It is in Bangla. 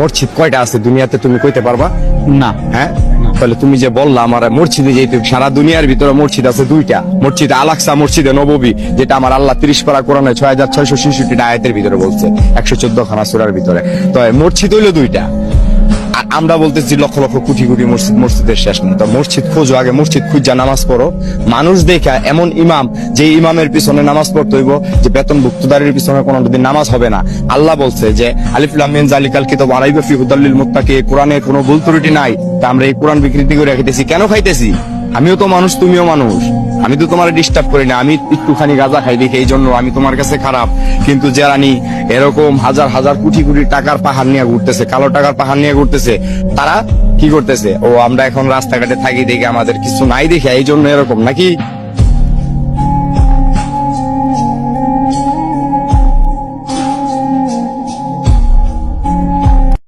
মসজিদ কয়টা আছে দুনিয়াতে তুমি কইতে পারবা? না। হ্যাঁ, তাহলে তুমি যে বললা আমার মসজিদে যেতে, সারা দুনিয়ার ভিতরে মসজিদ আছে দুইটা, মসজিদ আল-আকসা, মসজিদে নববী, যেটা আমার আল্লাহ 30 পারা কোরআনে 6666 আয়াতের ভিতরে বলছে, 114 খানা সূরার ভিতরে। তো মসজিদ হইলো দুইটা, আর আমরা বলতেছি লক্ষ লক্ষ কোটি কোটি মসজিদ, মসজিদের শেষ নেই। তো মসজিদ খোঁজো, আগে মসজিদ খুঁজা নামাজ পড়ো। মানুষ দেখা এমন ইমাম, যে ইমামের পিছনে নামাজ পড়তে হইব, যে বেতনভুক্তদারের পিছনে কোনোদিন নামাজ হবে না। আল্লাহ বলছে যে আলিফ লাম মিম যালিকাল কিতাব লা রাইবা ফীহি হুদাল লিল মুত্তাকিন, কোরআনে কোনো ভুল ত্রুটি নাই। তা আমরা এই কোরআন বিকৃতি করে খাইতেছি কেন? খাইতেছি, আমিও তো মানুষ, তুমিও মানুষ, আমি তো তোমার ডিস্টার্ব করি না। আমি একটুখানি গাঁজা খাই দেখি এই জন্য আমি তোমার কাছে খারাপ, কিন্তু যারা নি এরকম হাজার হাজার কোটি কোটি টাকার পাহাড় নিয়ে ঘুরতেছে, কালো টাকার পাহাড় নিয়ে ঘুরতেছে, তারা কি করতেছে? ও আমরা এখন রাস্তাঘাটে থাকি দেখে আমাদের কিছু নাই দেখে এই জন্য এরকম নাকি?